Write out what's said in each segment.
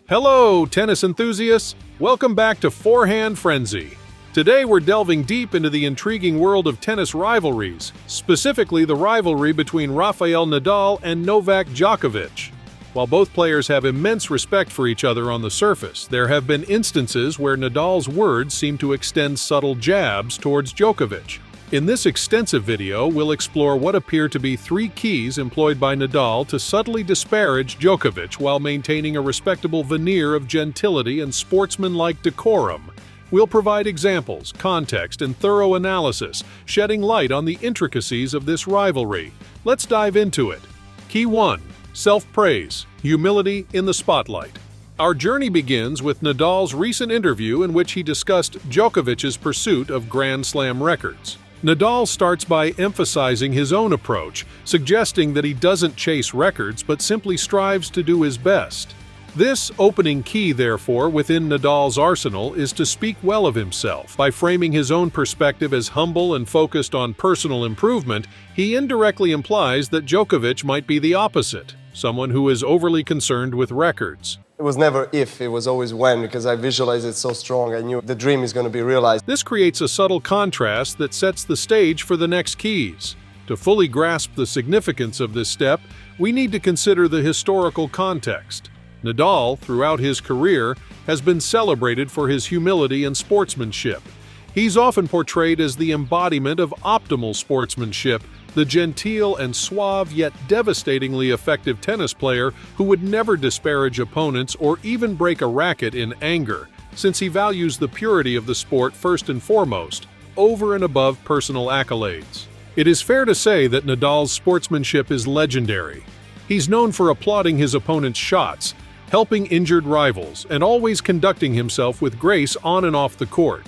Hello, tennis enthusiasts! Welcome back to Forehand Frenzy. Today we're delving deep into the intriguing world of tennis rivalries, specifically the rivalry between Rafael Nadal and Novak Djokovic. While both players have immense respect for each other on the surface, there have been instances where Nadal's words seem to extend subtle jabs towards Djokovic. In this extensive video, we'll explore what appear to be 3 keys employed by Nadal to subtly disparage Djokovic while maintaining a respectable veneer of gentility and sportsmanlike decorum. We'll provide examples, context, and thorough analysis, shedding light on the intricacies of this rivalry. Let's dive into it. Key 1. Self-praise. Humility in the spotlight. Our journey begins with Nadal's recent interview in which he discussed Djokovic's pursuit of Grand Slam records. Nadal starts by emphasizing his own approach, suggesting that he doesn't chase records but simply strives to do his best. This opening key, therefore, within Nadal's arsenal is to speak well of himself. By framing his own perspective as humble and focused on personal improvement, he indirectly implies that Djokovic might be the opposite, someone who is overly concerned with records. It was never if, it was always when, because I visualized it so strong. I knew the dream is going to be realized. This creates a subtle contrast that sets the stage for the next keys. To fully grasp the significance of this step, we need to consider the historical context. Nadal, throughout his career, has been celebrated for his humility and sportsmanship. He's often portrayed as the embodiment of optimal sportsmanship, the genteel and suave yet devastatingly effective tennis player who would never disparage opponents or even break a racket in anger, since he values the purity of the sport first and foremost, over and above personal accolades. It is fair to say that Nadal's sportsmanship is legendary. He's known for applauding his opponent's shots, helping injured rivals, and always conducting himself with grace on and off the court.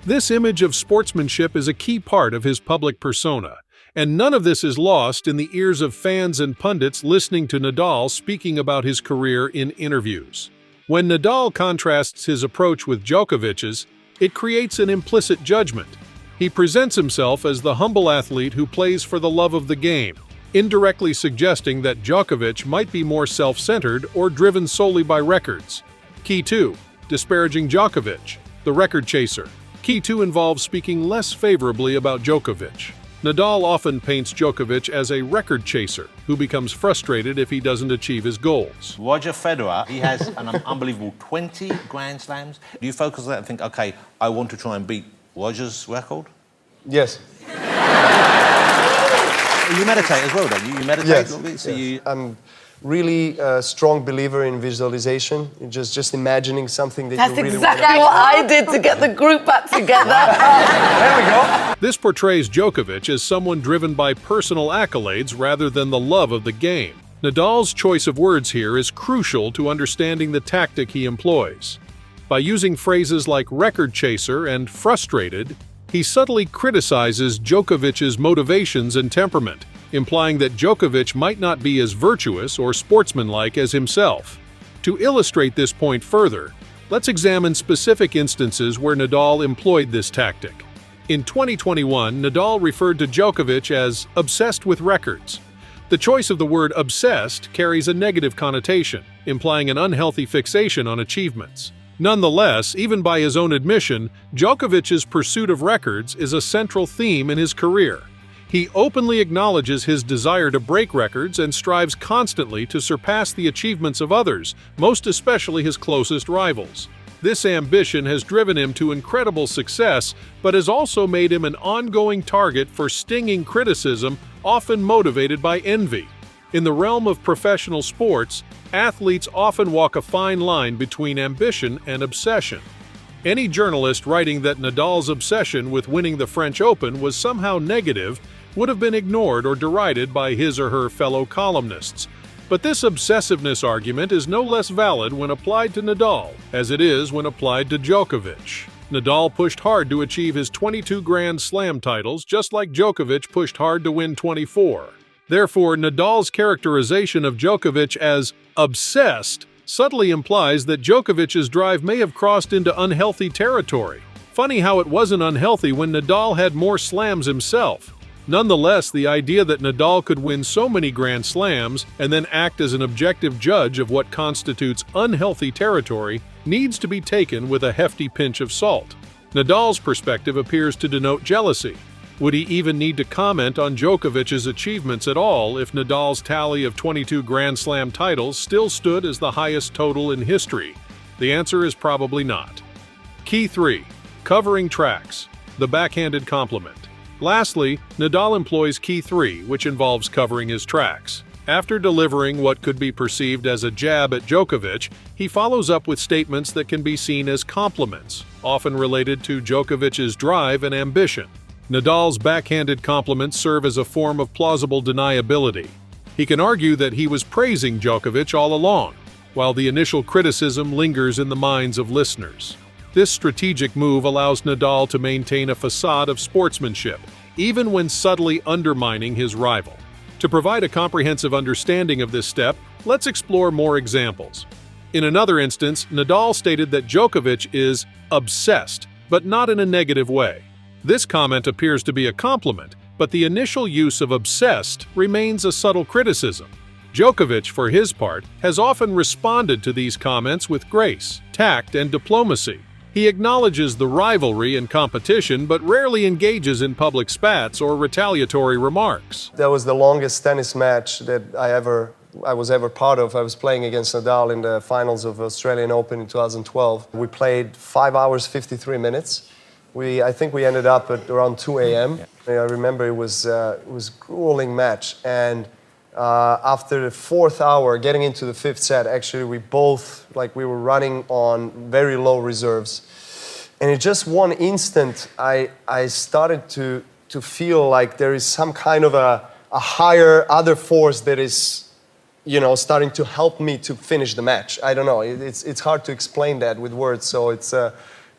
This image of sportsmanship is a key part of his public persona, and none of this is lost in the ears of fans and pundits listening to Nadal speaking about his career in interviews. When Nadal contrasts his approach with Djokovic's, it creates an implicit judgment. He presents himself as the humble athlete who plays for the love of the game, indirectly suggesting that Djokovic might be more self-centered or driven solely by records. Key 2. Disparaging Djokovic, the record chaser. Key 2 involves speaking less favorably about Djokovic. Nadal often paints Djokovic as a record chaser who becomes frustrated if he doesn't achieve his goals. Roger Federer, he has an unbelievable 20 Grand Slams. Do you focus on that and think, okay, I want to try and beat Roger's record? Yes. You meditate as well, don't you? You meditate yes. a little bit? So yes. I'm really a strong believer in visualization. Just imagining something that That's you really exactly want to what I did to get the group back together. There we go. This portrays Djokovic as someone driven by personal accolades rather than the love of the game. Nadal's choice of words here is crucial to understanding the tactic he employs. By using phrases like record chaser and frustrated, he subtly criticizes Djokovic's motivations and temperament, implying that Djokovic might not be as virtuous or sportsmanlike as himself. To illustrate this point further, let's examine specific instances where Nadal employed this tactic. In 2021, Nadal referred to Djokovic as obsessed with records. The choice of the word obsessed carries a negative connotation, implying an unhealthy fixation on achievements. Nonetheless, even by his own admission, Djokovic's pursuit of records is a central theme in his career. He openly acknowledges his desire to break records and strives constantly to surpass the achievements of others, most especially his closest rivals. This ambition has driven him to incredible success, but has also made him an ongoing target for stinging criticism, often motivated by envy. In the realm of professional sports, athletes often walk a fine line between ambition and obsession. Any journalist writing that Nadal's obsession with winning the French Open was somehow negative would have been ignored or derided by his or her fellow columnists. But this obsessiveness argument is no less valid when applied to Nadal, as it is when applied to Djokovic. Nadal pushed hard to achieve his 22 Grand Slam titles, just like Djokovic pushed hard to win 24. Therefore, Nadal's characterization of Djokovic as obsessed subtly implies that Djokovic's drive may have crossed into unhealthy territory. Funny how it wasn't unhealthy when Nadal had more slams himself. Nonetheless, the idea that Nadal could win so many Grand Slams and then act as an objective judge of what constitutes unhealthy territory needs to be taken with a hefty pinch of salt. Nadal's perspective appears to denote jealousy. Would he even need to comment on Djokovic's achievements at all if Nadal's tally of 22 Grand Slam titles still stood as the highest total in history? The answer is probably not. Key 3. Covering tracks. The backhanded compliment. Lastly, Nadal employs Key 3, which involves covering his tracks. After delivering what could be perceived as a jab at Djokovic, he follows up with statements that can be seen as compliments, often related to Djokovic's drive and ambition. Nadal's backhanded compliments serve as a form of plausible deniability. He can argue that he was praising Djokovic all along, while the initial criticism lingers in the minds of listeners. This strategic move allows Nadal to maintain a facade of sportsmanship, even when subtly undermining his rival. To provide a comprehensive understanding of this step, let's explore more examples. In another instance, Nadal stated that Djokovic is obsessed, but not in a negative way. This comment appears to be a compliment, but the initial use of obsessed remains a subtle criticism. Djokovic, for his part, has often responded to these comments with grace, tact, and diplomacy. He acknowledges the rivalry and competition, but rarely engages in public spats or retaliatory remarks. That was the longest tennis match that I was ever part of. I was playing against Nadal in the finals of Australian Open in 2012. We played 5 hours, 53 minutes. I think we ended up at around 2 a.m. I remember it was a grueling match. And after the 4th hour, getting into the 5th set, actually we both, we were running on very low reserves. And in just one instant, I started to feel like there is some kind of a higher other force that is, starting to help me to finish the match. I don't know. It's hard to explain that with words. So it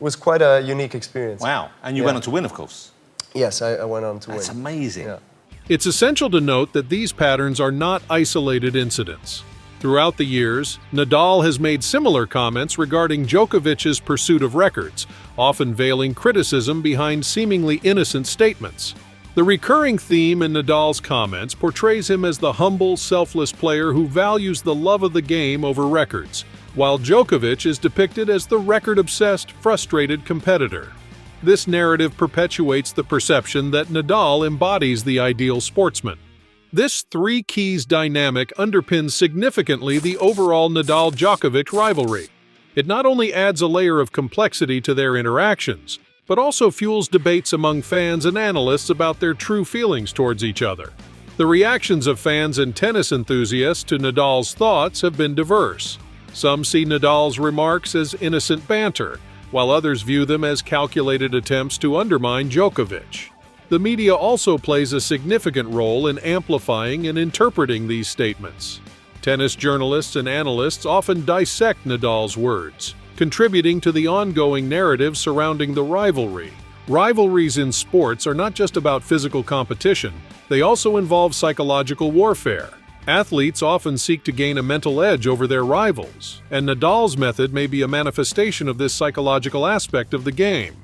was quite a unique experience. Wow. And you went on to win, of course. Yes, I went on to win. That's amazing. Yeah. It's essential to note that these patterns are not isolated incidents. Throughout the years, Nadal has made similar comments regarding Djokovic's pursuit of records, often veiling criticism behind seemingly innocent statements. The recurring theme in Nadal's comments portrays him as the humble, selfless player who values the love of the game over records, while Djokovic is depicted as the record-obsessed, frustrated competitor. This narrative perpetuates the perception that Nadal embodies the ideal sportsman. This three keys dynamic underpins significantly the overall Nadal-Djokovic rivalry. It not only adds a layer of complexity to their interactions, but also fuels debates among fans and analysts about their true feelings towards each other. The reactions of fans and tennis enthusiasts to Nadal's thoughts have been diverse. Some see Nadal's remarks as innocent banter, while others view them as calculated attempts to undermine Djokovic. The media also plays a significant role in amplifying and interpreting these statements. Tennis journalists and analysts often dissect Nadal's words, contributing to the ongoing narrative surrounding the rivalry. Rivalries in sports are not just about physical competition, they also involve psychological warfare. Athletes often seek to gain a mental edge over their rivals, and Nadal's method may be a manifestation of this psychological aspect of the game.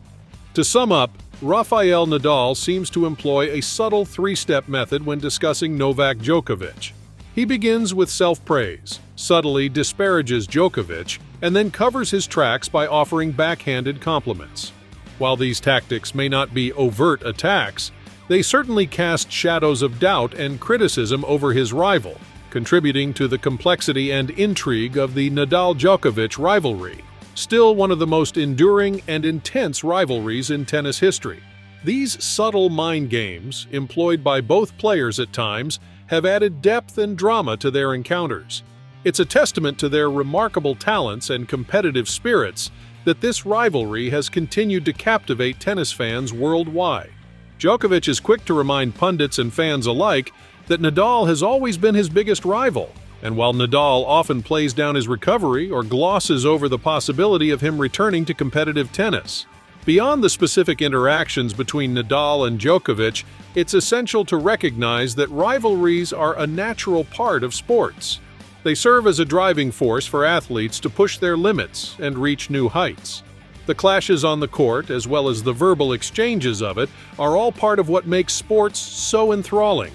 To sum up, Rafael Nadal seems to employ a subtle three-step method when discussing Novak Djokovic. He begins with self-praise, subtly disparages Djokovic, and then covers his tracks by offering backhanded compliments. While these tactics may not be overt attacks, they certainly cast shadows of doubt and criticism over his rival, contributing to the complexity and intrigue of the Nadal-Djokovic rivalry, still one of the most enduring and intense rivalries in tennis history. These subtle mind games, employed by both players at times, have added depth and drama to their encounters. It's a testament to their remarkable talents and competitive spirits that this rivalry has continued to captivate tennis fans worldwide. Djokovic is quick to remind pundits and fans alike that Nadal has always been his biggest rival, and while Nadal often plays down his recovery or glosses over the possibility of him returning to competitive tennis. Beyond the specific interactions between Nadal and Djokovic, it's essential to recognize that rivalries are a natural part of sports. They serve as a driving force for athletes to push their limits and reach new heights. The clashes on the court, as well as the verbal exchanges of it, are all part of what makes sports so enthralling.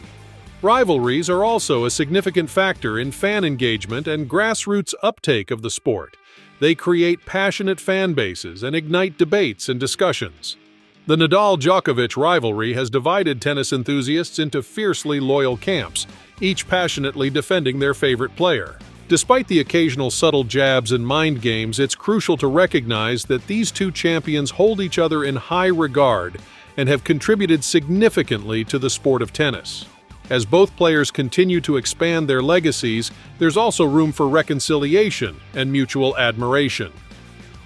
Rivalries are also a significant factor in fan engagement and grassroots uptake of the sport. They create passionate fan bases and ignite debates and discussions. The Nadal-Djokovic rivalry has divided tennis enthusiasts into fiercely loyal camps, each passionately defending their favorite player. Despite the occasional subtle jabs and mind games, it's crucial to recognize that these two champions hold each other in high regard and have contributed significantly to the sport of tennis. As both players continue to expand their legacies, there's also room for reconciliation and mutual admiration.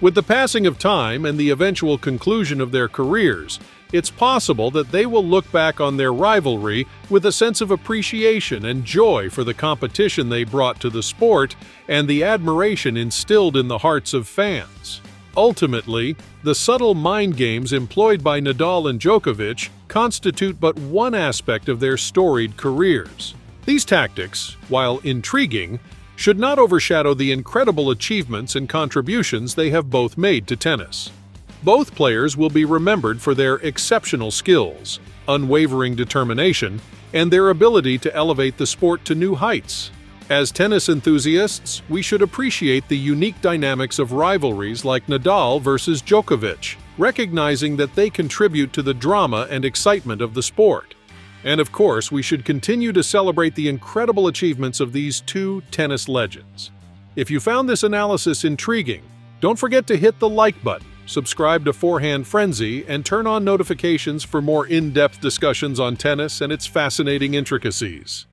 With the passing of time and the eventual conclusion of their careers, it's possible that they will look back on their rivalry with a sense of appreciation and joy for the competition they brought to the sport and the admiration instilled in the hearts of fans. Ultimately, the subtle mind games employed by Nadal and Djokovic constitute but one aspect of their storied careers. These tactics, while intriguing, should not overshadow the incredible achievements and contributions they have both made to tennis. Both players will be remembered for their exceptional skills, unwavering determination, and their ability to elevate the sport to new heights. As tennis enthusiasts, we should appreciate the unique dynamics of rivalries like Nadal versus Djokovic, recognizing that they contribute to the drama and excitement of the sport. And of course, we should continue to celebrate the incredible achievements of these two tennis legends. If you found this analysis intriguing, don't forget to hit the like button, subscribe to Forehand Frenzy, and turn on notifications for more in-depth discussions on tennis and its fascinating intricacies.